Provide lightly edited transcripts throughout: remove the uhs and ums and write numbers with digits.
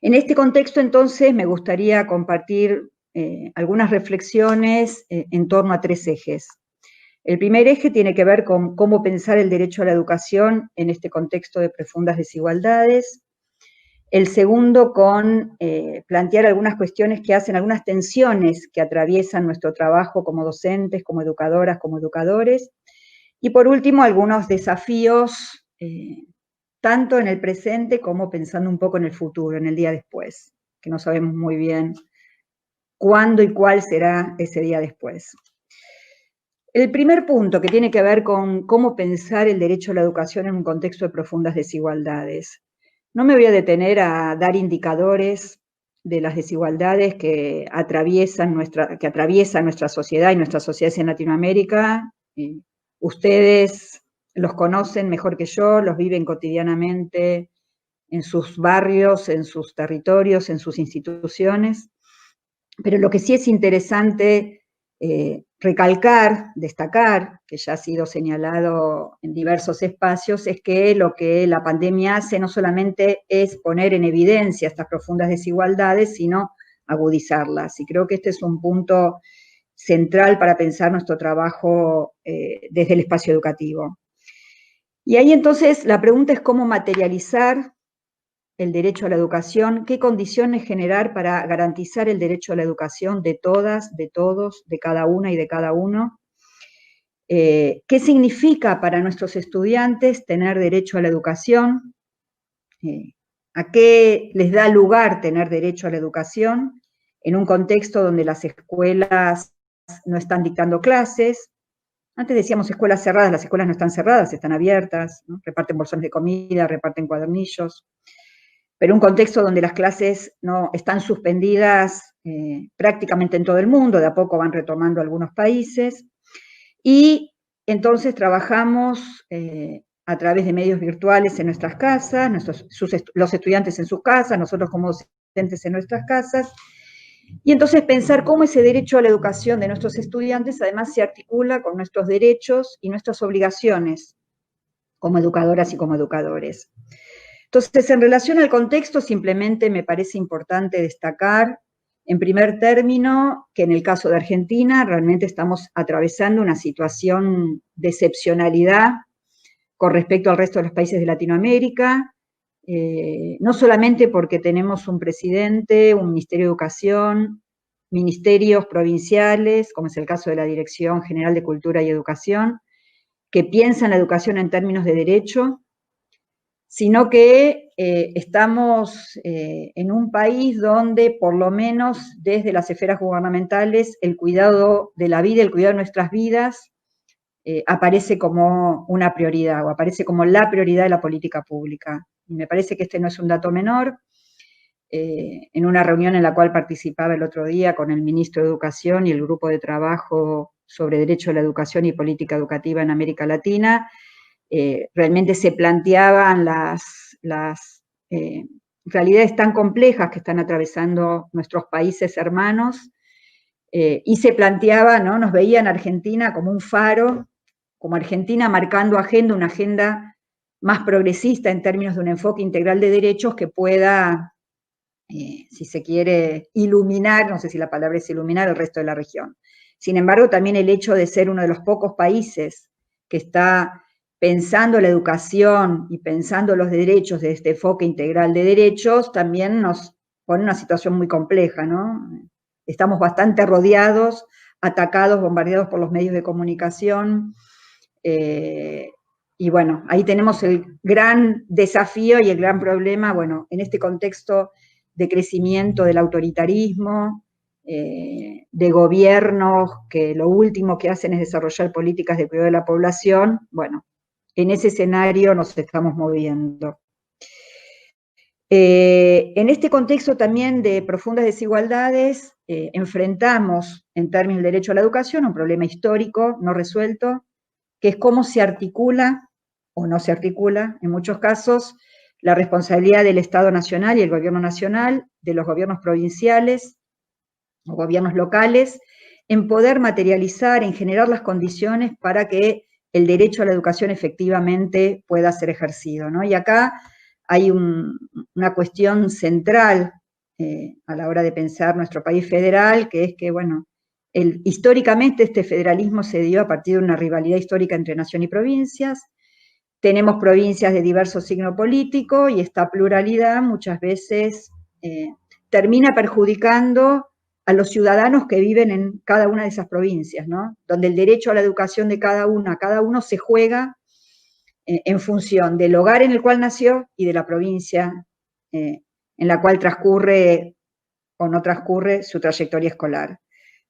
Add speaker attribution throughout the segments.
Speaker 1: En este contexto, entonces, me gustaría compartir algunas reflexiones en torno a tres ejes. El primer eje tiene que ver con cómo pensar el derecho a la educación en este contexto de profundas desigualdades. El segundo con plantear algunas cuestiones que hacen, algunas tensiones que atraviesan nuestro trabajo como docentes, como educadoras, como educadores. Y por último, algunos desafíos, tanto en el presente como pensando un poco en el futuro, en el día después, que no sabemos muy bien cuándo y cuál será ese día después. El primer punto, que tiene que ver con cómo pensar el derecho a la educación en un contexto de profundas desigualdades. No me voy a detener a dar indicadores de las desigualdades que atraviesan nuestra sociedad y nuestras sociedades en Latinoamérica. Ustedes los conocen mejor que yo, los viven cotidianamente en sus barrios, en sus territorios, en sus instituciones. Pero lo que sí es interesante recalcar, destacar, que ya ha sido señalado en diversos espacios, es que lo que la pandemia hace no solamente es poner en evidencia estas profundas desigualdades, sino agudizarlas. Y creo que este es un punto central para pensar nuestro trabajo desde el espacio educativo. Y ahí entonces la pregunta es cómo materializar el derecho a la educación, qué condiciones generar para garantizar el derecho a la educación de todas, de todos, de cada una y de cada uno. ¿Qué significa para nuestros estudiantes tener derecho a la educación? ¿A qué les da lugar tener derecho a la educación en un contexto donde las escuelas no están dictando clases? Antes decíamos escuelas cerradas, las escuelas no están cerradas, están abiertas, ¿no? Reparten bolsones de comida, reparten cuadernillos. Pero un contexto donde las clases no están suspendidas prácticamente en todo el mundo, de a poco van retomando algunos países, y entonces trabajamos a través de medios virtuales en nuestras casas, los estudiantes en sus casas, nosotros como docentes en nuestras casas, y entonces pensar cómo ese derecho a la educación de nuestros estudiantes además se articula con nuestros derechos y nuestras obligaciones como educadoras y como educadores. Entonces, en relación al contexto, simplemente me parece importante destacar, en primer término, que en el caso de Argentina realmente estamos atravesando una situación de excepcionalidad con respecto al resto de los países de Latinoamérica, no solamente porque tenemos un presidente, un Ministerio de Educación, ministerios provinciales, como es el caso de la Dirección General de Cultura y Educación, que piensan la educación en términos de derecho, sino que estamos en un país donde, por lo menos desde las esferas gubernamentales, el cuidado de la vida, el cuidado de nuestras vidas, aparece como una prioridad, o aparece como la prioridad de la política pública. Y me parece que este no es un dato menor. En una reunión en la cual participaba el otro día con el ministro de Educación y el grupo de trabajo sobre derecho a la educación y política educativa en América Latina, realmente se planteaban las realidades tan complejas que están atravesando nuestros países hermanos, y se planteaba, ¿no? Nos veían Argentina como un faro, como Argentina marcando agenda, una agenda más progresista en términos de un enfoque integral de derechos que pueda, si se quiere, iluminar, no sé si la palabra es iluminar, el resto de la región. Sin embargo, también el hecho de ser uno de los pocos países que está pensando la educación y pensando los derechos de este enfoque integral de derechos, también nos pone en una situación muy compleja, ¿no? Estamos bastante rodeados, atacados, bombardeados por los medios de comunicación, y bueno, ahí tenemos el gran desafío y el gran problema, bueno, en este contexto de crecimiento del autoritarismo, de gobiernos que lo último que hacen es desarrollar políticas de cuidado de la población. Bueno, en ese escenario nos estamos moviendo. En este contexto también de profundas desigualdades, enfrentamos en términos del derecho a la educación un problema histórico no resuelto, que es cómo se articula o no se articula, en muchos casos, la responsabilidad del Estado Nacional y el Gobierno Nacional, de los gobiernos provinciales o gobiernos locales, en poder materializar, en generar las condiciones para que el derecho a la educación efectivamente pueda ser ejercido, ¿no? Y acá hay una cuestión central a la hora de pensar nuestro país federal, que es que, bueno, históricamente este federalismo se dio a partir de una rivalidad histórica entre nación y provincias. Tenemos provincias de diverso signo político y esta pluralidad muchas veces termina perjudicando a los ciudadanos que viven en cada una de esas provincias, ¿no? Donde el derecho a la educación de cada uno se juega en función del hogar en el cual nació y de la provincia en la cual transcurre o no transcurre su trayectoria escolar.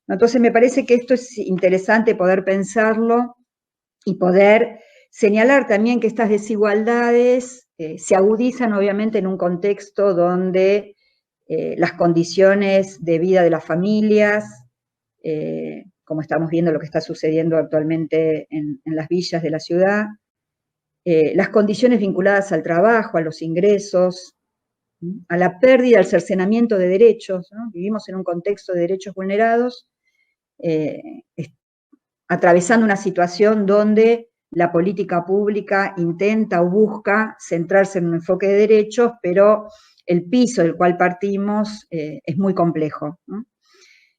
Speaker 1: Entonces me parece que esto es interesante poder pensarlo y poder señalar también que estas desigualdades se agudizan obviamente en un contexto donde las condiciones de vida de las familias, como estamos viendo lo que está sucediendo actualmente en las villas de la ciudad, las condiciones vinculadas al trabajo, a los ingresos, a la pérdida, al cercenamiento de derechos, ¿no? Vivimos en un contexto de derechos vulnerados, atravesando una situación donde la política pública intenta o busca centrarse en un enfoque de derechos, pero el piso del cual partimos es muy complejo, ¿no?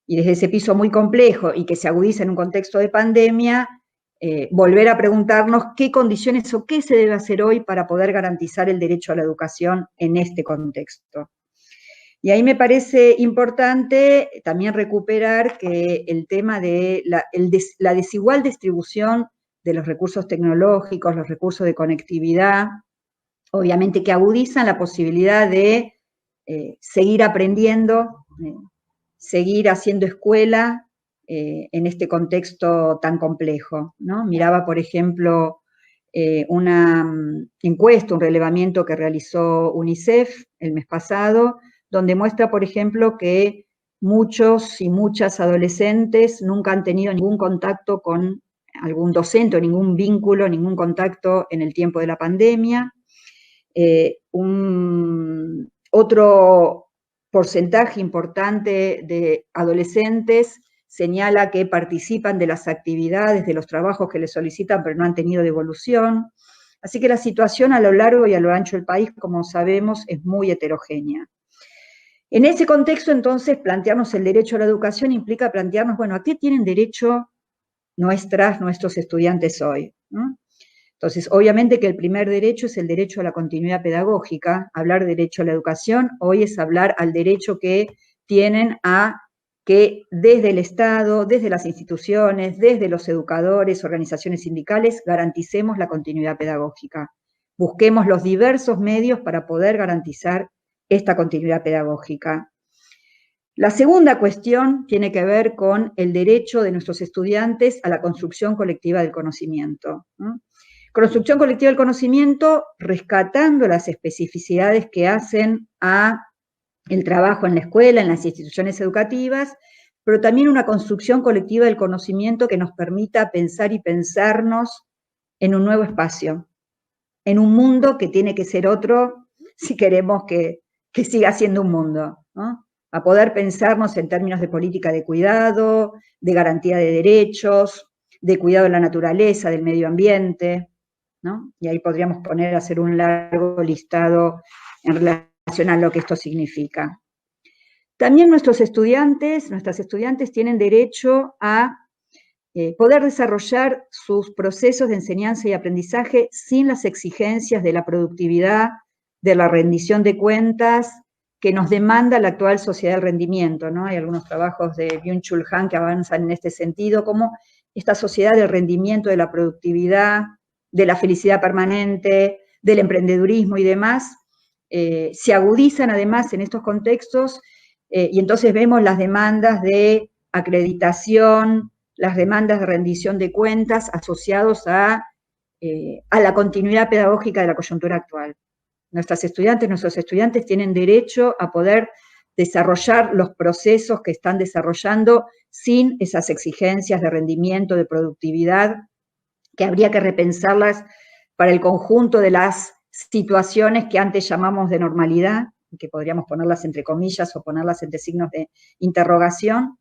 Speaker 1: Y desde ese piso muy complejo y que se agudiza en un contexto de pandemia, volver a preguntarnos qué condiciones o qué se debe hacer hoy para poder garantizar el derecho a la educación en este contexto. Y ahí me parece importante también recuperar que el tema de la desigual distribución de los recursos tecnológicos, los recursos de conectividad, obviamente que agudizan la posibilidad de seguir aprendiendo, seguir haciendo escuela en este contexto tan complejo, ¿no? Miraba, por ejemplo, una encuesta, un relevamiento que realizó UNICEF el mes pasado, donde muestra, por ejemplo, que muchos y muchas adolescentes nunca han tenido ningún contacto con algún docente o ningún vínculo, ningún contacto en el tiempo de la pandemia. Otro porcentaje importante de adolescentes señala que participan de las actividades, de los trabajos que les solicitan, pero no han tenido devolución. Así que la situación a lo largo y a lo ancho del país, como sabemos, es muy heterogénea. En ese contexto, entonces, plantearnos el derecho a la educación implica plantearnos, bueno, ¿a qué tienen derecho nuestros estudiantes hoy? ¿No? Entonces, obviamente que el primer derecho es el derecho a la continuidad pedagógica. Hablar de derecho a la educación hoy es hablar al derecho que tienen a que desde el Estado, desde las instituciones, desde los educadores, organizaciones sindicales, garanticemos la continuidad pedagógica. Busquemos los diversos medios para poder garantizar esta continuidad pedagógica. La segunda cuestión tiene que ver con el derecho de nuestros estudiantes a la construcción colectiva del conocimiento, ¿no? Construcción colectiva del conocimiento, rescatando las especificidades que hacen a el trabajo en la escuela, en las instituciones educativas, pero también una construcción colectiva del conocimiento que nos permita pensar y pensarnos en un nuevo espacio, en un mundo que tiene que ser otro si queremos que siga siendo un mundo, ¿no? A poder pensarnos en términos de política de cuidado, de garantía de derechos, de cuidado de la naturaleza, del medio ambiente, ¿no? Y ahí podríamos hacer un largo listado en relación a lo que esto significa. También nuestras estudiantes tienen derecho a poder desarrollar sus procesos de enseñanza y aprendizaje sin las exigencias de la productividad, de la rendición de cuentas que nos demanda la actual sociedad del rendimiento, ¿no? Hay algunos trabajos de Byung-Chul Han que avanzan en este sentido, como esta sociedad del rendimiento, de la productividad, de la felicidad permanente, del emprendedurismo y demás, se agudizan además en estos contextos y entonces vemos las demandas de acreditación, las demandas de rendición de cuentas asociados a la continuidad pedagógica de la coyuntura actual. Nuestros estudiantes tienen derecho a poder desarrollar los procesos que están desarrollando sin esas exigencias de rendimiento, de productividad, que habría que repensarlas para el conjunto de las situaciones que antes llamamos de normalidad, que podríamos ponerlas entre comillas o ponerlas entre signos de interrogación,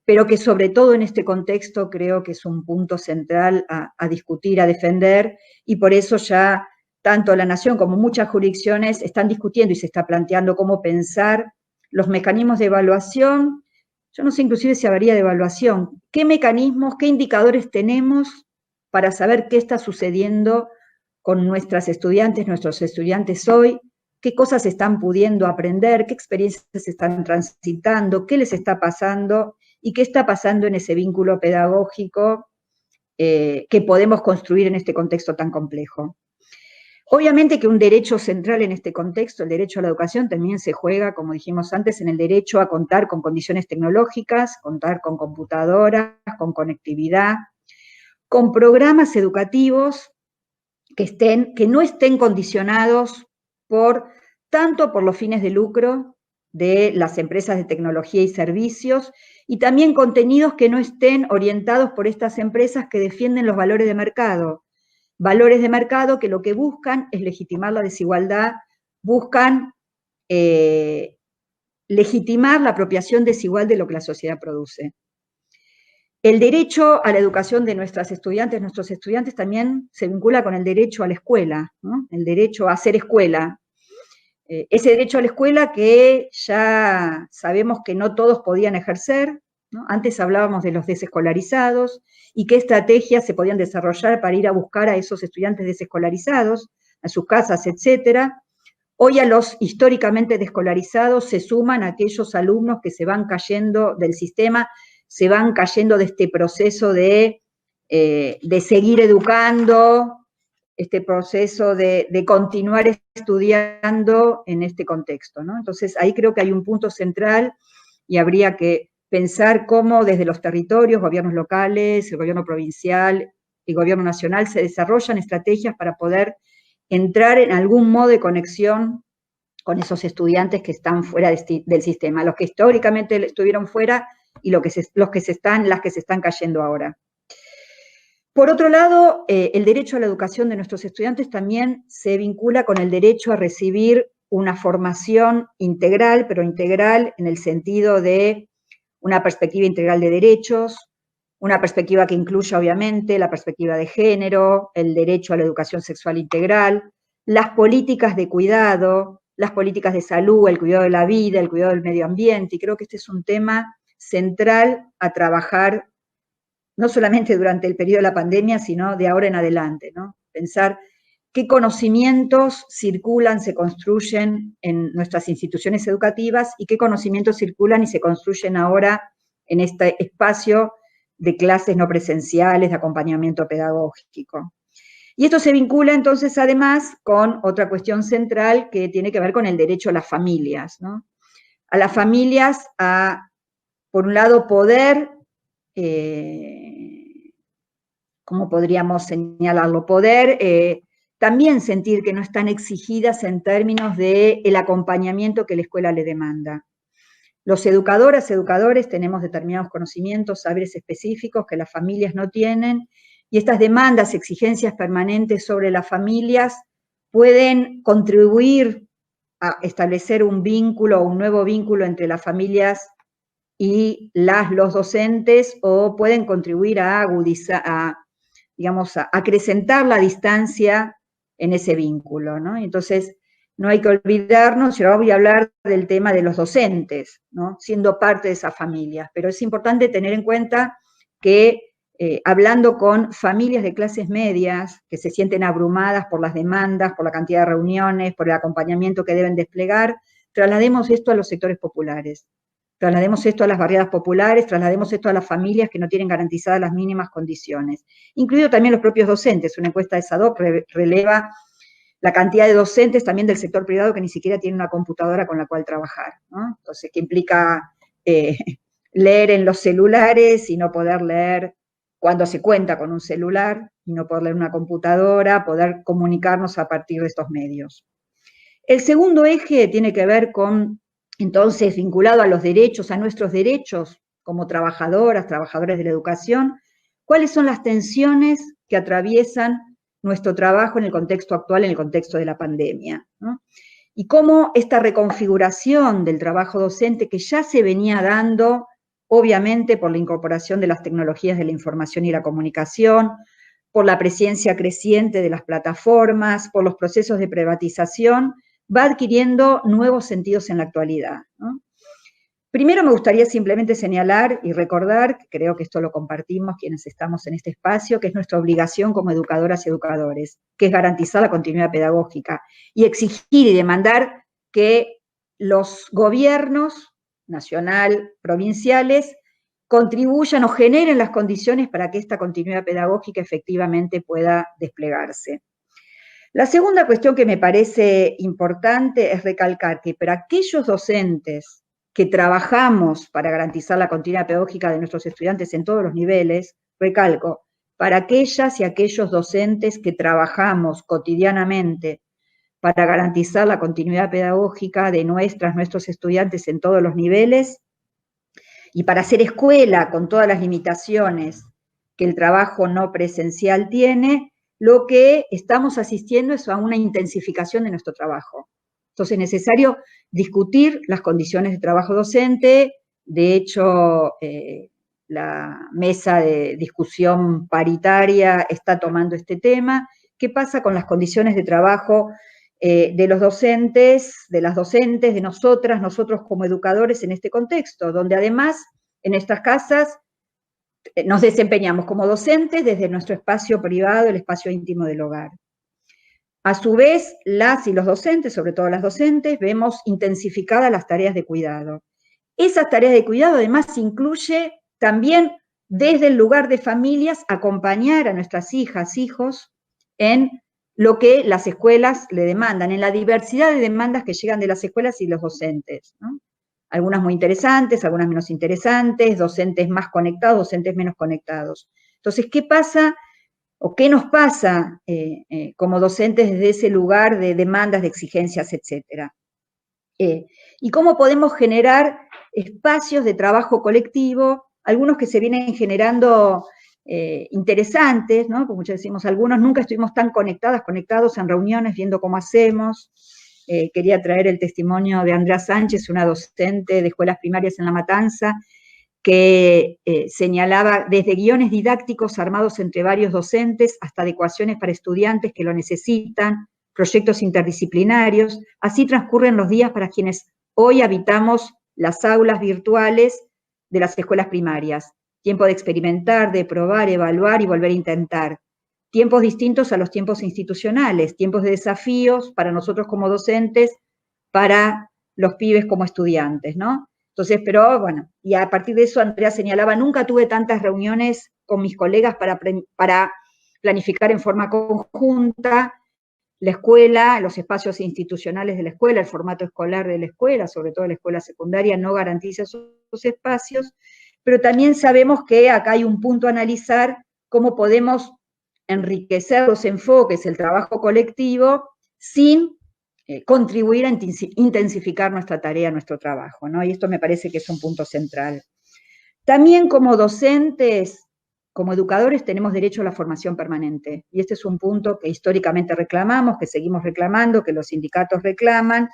Speaker 1: pero que sobre todo en este contexto creo que es un punto central a discutir, a defender, y por eso ya tanto la Nación como muchas jurisdicciones están discutiendo y se está planteando cómo pensar los mecanismos de evaluación. Yo no sé inclusive si habría de evaluación. ¿Qué mecanismos, qué indicadores tenemos para saber qué está sucediendo con nuestros estudiantes hoy? ¿Qué cosas están pudiendo aprender? ¿Qué experiencias están transitando? ¿Qué les está pasando? ¿Y qué está pasando en ese vínculo pedagógico que podemos construir en este contexto tan complejo? Obviamente que un derecho central en este contexto, el derecho a la educación, también se juega, como dijimos antes, en el derecho a contar con condiciones tecnológicas, contar con computadoras, con conectividad, con programas educativos que no estén condicionados tanto por los fines de lucro de las empresas de tecnología y servicios, y también contenidos que no estén orientados por estas empresas que defienden los valores de mercado. Valores de mercado que lo que buscan es legitimar la desigualdad, buscan legitimar la apropiación desigual de lo que la sociedad produce. El derecho a la educación de nuestros estudiantes también se vincula con el derecho a la escuela, ¿no? El derecho a hacer escuela. Ese derecho a la escuela que ya sabemos que no todos podían ejercer, ¿no? Antes hablábamos de los desescolarizados y qué estrategias se podían desarrollar para ir a buscar a esos estudiantes desescolarizados, a sus casas, etcétera. Hoy a los históricamente desescolarizados se suman aquellos alumnos que se van cayendo del sistema, se van cayendo de este proceso de seguir educando, este proceso de continuar estudiando en este contexto, ¿no? Entonces, ahí creo que hay un punto central y habría que pensar cómo desde los territorios, gobiernos locales, el gobierno provincial y el gobierno nacional se desarrollan estrategias para poder entrar en algún modo de conexión con esos estudiantes que están fuera del sistema, los que históricamente estuvieron fuera y las que se están cayendo ahora. Por otro lado, el derecho a la educación de nuestros estudiantes también se vincula con el derecho a recibir una formación integral, pero integral en el sentido de una perspectiva integral de derechos, una perspectiva que incluya obviamente la perspectiva de género, el derecho a la educación sexual integral, las políticas de cuidado, las políticas de salud, el cuidado de la vida, el cuidado del medio ambiente, y creo que este es un tema central a trabajar no solamente durante el periodo de la pandemia, sino de ahora en adelante, ¿no? Pensar qué conocimientos circulan, se construyen en nuestras instituciones educativas y qué conocimientos circulan y se construyen ahora en este espacio de clases no presenciales, de acompañamiento pedagógico. Y esto se vincula entonces además con otra cuestión central que tiene que ver con el derecho a las familias, ¿no? A las familias a, por un lado, poder ¿cómo podríamos señalarlo? Poder también sentir que no están exigidas en términos del acompañamiento que la escuela le demanda. Los educadores tenemos determinados conocimientos, saberes específicos que las familias no tienen, y estas demandas, exigencias permanentes sobre las familias pueden contribuir a establecer un vínculo, un nuevo vínculo entre las familias y los docentes, o pueden contribuir a agudizar, digamos, a acrecentar la distancia en ese vínculo, ¿no? Entonces, no hay que olvidarnos, y ahora voy a hablar del tema de los docentes, ¿no? Siendo parte de esas familias, pero es importante tener en cuenta que hablando con familias de clases medias que se sienten abrumadas por las demandas, por la cantidad de reuniones, por el acompañamiento que deben desplegar, traslademos esto a los sectores populares. Traslademos esto a las barriadas populares, traslademos esto a las familias que no tienen garantizadas las mínimas condiciones, incluido también los propios docentes. Una encuesta de SADOC releva la cantidad de docentes también del sector privado que ni siquiera tienen una computadora con la cual trabajar, ¿no? Entonces, que implica leer en los celulares y no poder leer cuando se cuenta con un celular, y no poder leer una computadora, poder comunicarnos a partir de estos medios. El segundo eje tiene que ver con, entonces, vinculado a los derechos, a nuestros derechos como trabajadoras, trabajadores de la educación, cuáles son las tensiones que atraviesan nuestro trabajo en el contexto actual, en el contexto de la pandemia, ¿no? Y cómo esta reconfiguración del trabajo docente, que ya se venía dando, obviamente por la incorporación de las tecnologías de la información y la comunicación, por la presencia creciente de las plataformas, por los procesos de privatización, va adquiriendo nuevos sentidos en la actualidad, ¿no? Primero me gustaría simplemente señalar y recordar, creo que esto lo compartimos quienes estamos en este espacio, que es nuestra obligación como educadoras y educadores, que es garantizar la continuidad pedagógica y exigir y demandar que los gobiernos nacional, provinciales, contribuyan o generen las condiciones para que esta continuidad pedagógica efectivamente pueda desplegarse. La segunda cuestión que me parece importante es recalcar que para aquellos docentes que trabajamos para garantizar la continuidad pedagógica de nuestros estudiantes en todos los niveles, recalco, para aquellas y aquellos docentes que trabajamos cotidianamente para garantizar la continuidad pedagógica de nuestros estudiantes en todos los niveles, y para hacer escuela con todas las limitaciones que el trabajo no presencial tiene, lo que estamos asistiendo es a una intensificación de nuestro trabajo. Entonces es necesario discutir las condiciones de trabajo docente. De hecho, la mesa de discusión paritaria está tomando este tema. ¿Qué pasa con las condiciones de trabajo de los docentes, de las docentes, de nosotros como educadores en este contexto, donde además en estas casas nos desempeñamos como docentes desde nuestro espacio privado, el espacio íntimo del hogar? A su vez, las y los docentes, sobre todo las docentes, vemos intensificadas las tareas de cuidado. Esas tareas de cuidado además incluye también desde el lugar de familias acompañar a nuestras hijas, hijos en lo que las escuelas le demandan, en la diversidad de demandas que llegan de las escuelas y los docentes, ¿no? Algunas muy interesantes, algunas menos interesantes, docentes más conectados, docentes menos conectados. Entonces, ¿qué pasa o qué nos pasa como docentes desde ese lugar de demandas, de exigencias, etcétera? Y cómo podemos generar espacios de trabajo colectivo, algunos que se vienen generando interesantes, ¿no? Como ya decimos, algunos nunca estuvimos tan conectados en reuniones, viendo cómo hacemos. Quería traer el testimonio de Andrea Sánchez, una docente de escuelas primarias en La Matanza, que señalaba desde guiones didácticos armados entre varios docentes hasta adecuaciones para estudiantes que lo necesitan, proyectos interdisciplinarios. Así transcurren los días para quienes hoy habitamos las aulas virtuales de las escuelas primarias. Tiempo de experimentar, de probar, evaluar y volver a intentar. Tiempos distintos a los tiempos institucionales, tiempos de desafíos para nosotros como docentes, para los pibes como estudiantes, ¿no? Entonces, pero bueno, y a partir de eso Andrea señalaba, nunca tuve tantas reuniones con mis colegas para planificar en forma conjunta la escuela, los espacios institucionales de la escuela, el formato escolar de la escuela, sobre todo la escuela secundaria, no garantiza esos espacios, pero también sabemos que acá hay un punto a analizar, cómo podemos enriquecer los enfoques, el trabajo colectivo, sin contribuir a intensificar nuestra tarea, nuestro trabajo, ¿no? Y esto me parece que es un punto central. También como docentes, como educadores, tenemos derecho a la formación permanente. Y este es un punto que históricamente reclamamos, que seguimos reclamando, que los sindicatos reclaman.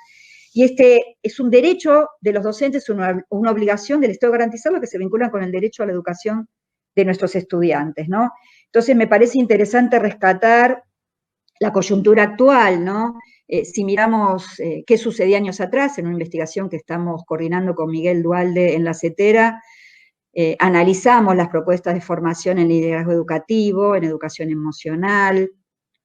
Speaker 1: Y este es un derecho de los docentes, una obligación del Estado garantizarlo, que se vincula con el derecho a la educación de nuestros estudiantes, ¿no? Entonces me parece interesante rescatar la coyuntura actual, ¿no? Si miramos qué sucedía años atrás, en una investigación que estamos coordinando con Miguel Dualde en la CETERA, analizamos las propuestas de formación en liderazgo educativo, en educación emocional,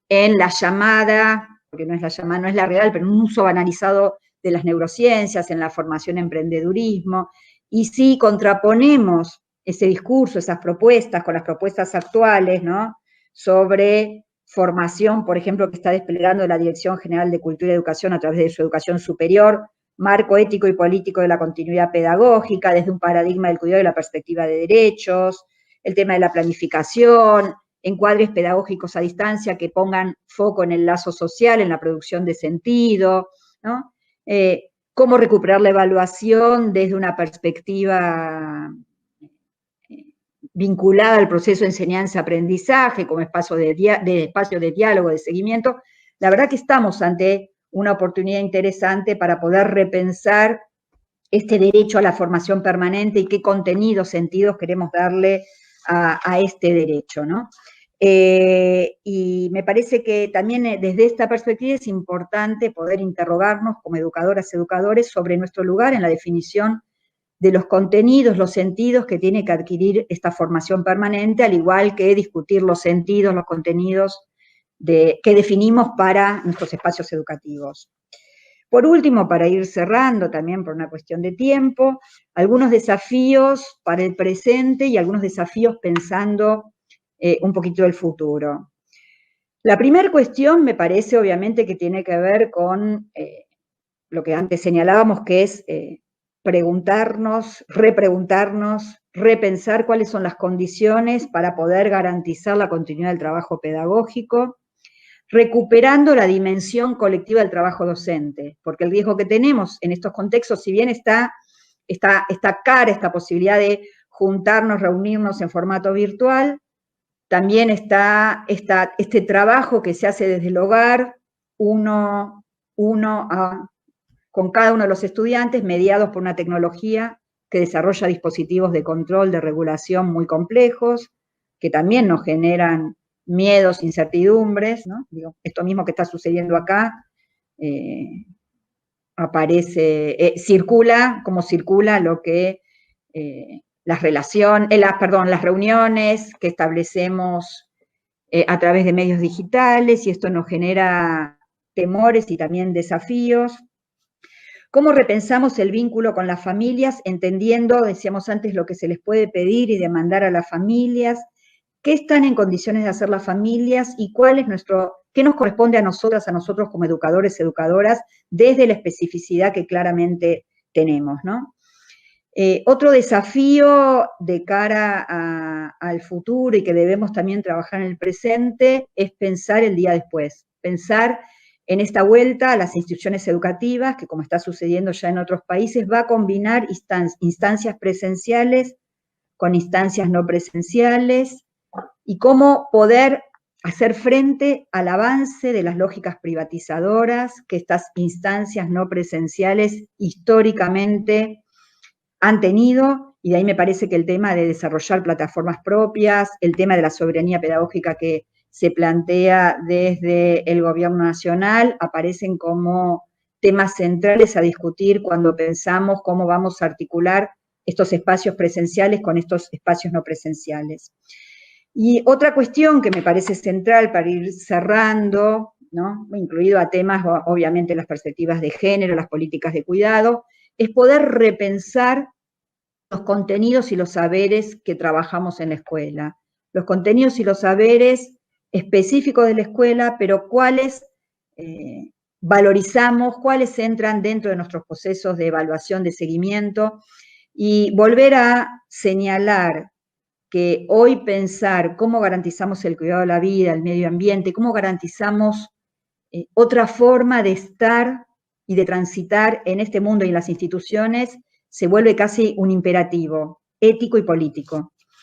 Speaker 1: en la llamada, porque no es la llamada, no es la real, pero un uso banalizado de las neurociencias, en la formación en emprendedurismo, y si contraponemos ese discurso, esas propuestas con las propuestas actuales, ¿no? Sobre formación, por ejemplo, que está desplegando la Dirección General de Cultura y Educación a través de su educación superior, marco ético y político de la continuidad pedagógica, desde un paradigma del cuidado y la perspectiva de derechos, el tema de la planificación, encuadres pedagógicos a distancia que pongan foco en el lazo social, en la producción de sentido, ¿no? Cómo recuperar la evaluación desde una perspectiva vinculada al proceso de enseñanza-aprendizaje, como espacio de diálogo, de seguimiento. La verdad que estamos ante una oportunidad interesante para poder repensar este derecho a la formación permanente y qué contenidos, sentidos queremos darle a este derecho, ¿no? Y me parece que también desde esta perspectiva es importante poder interrogarnos como educadoras, educadores, sobre nuestro lugar en la definición de los contenidos, los sentidos que tiene que adquirir esta formación permanente, al igual que discutir los sentidos, los contenidos que definimos para nuestros espacios educativos. Por último, para ir cerrando también por una cuestión de tiempo, algunos desafíos para el presente y algunos desafíos pensando un poquito el futuro. La primera cuestión me parece obviamente que tiene que ver con lo que antes señalábamos, que es preguntarnos, repreguntarnos, repensar cuáles son las condiciones para poder garantizar la continuidad del trabajo pedagógico, recuperando la dimensión colectiva del trabajo docente, porque el riesgo que tenemos en estos contextos, si bien está cara esta posibilidad de juntarnos, reunirnos en formato virtual, también está este trabajo que se hace desde el hogar, con cada uno de los estudiantes, mediados por una tecnología que desarrolla dispositivos de control, de regulación muy complejos, que también nos generan miedos, incertidumbres, ¿no? Digo, esto mismo que está sucediendo acá, circula lo que las reuniones que establecemos a través de medios digitales, y esto nos genera temores y también desafíos. ¿Cómo repensamos el vínculo con las familias, entendiendo, decíamos antes, lo que se les puede pedir y demandar a las familias? ¿Qué están en condiciones de hacer las familias y qué nos corresponde a nosotros como educadores, educadoras, desde la especificidad que claramente tenemos, ¿no? Otro desafío de cara al futuro y que debemos también trabajar en el presente es pensar el día después, pensar en esta vuelta a las instituciones educativas, que como está sucediendo ya en otros países, va a combinar instancias presenciales con instancias no presenciales, y cómo poder hacer frente al avance de las lógicas privatizadoras que estas instancias no presenciales históricamente han tenido, y de ahí me parece que el tema de desarrollar plataformas propias, el tema de la soberanía pedagógica que se plantea desde el gobierno nacional, aparecen como temas centrales a discutir cuando pensamos cómo vamos a articular estos espacios presenciales con estos espacios no presenciales. Y otra cuestión que me parece central para ir cerrando, ¿no?, incluido a temas, obviamente, las perspectivas de género, las políticas de cuidado, es poder repensar los contenidos y los saberes que trabajamos en la escuela. Los contenidos y los saberes específicos de la escuela, pero cuáles valorizamos, cuáles entran dentro de nuestros procesos de evaluación, de seguimiento, y volver a señalar que hoy pensar cómo garantizamos el cuidado de la vida, el medio ambiente, cómo garantizamos otra forma de estar y de transitar en este mundo y en las instituciones, se vuelve casi un imperativo ético y político.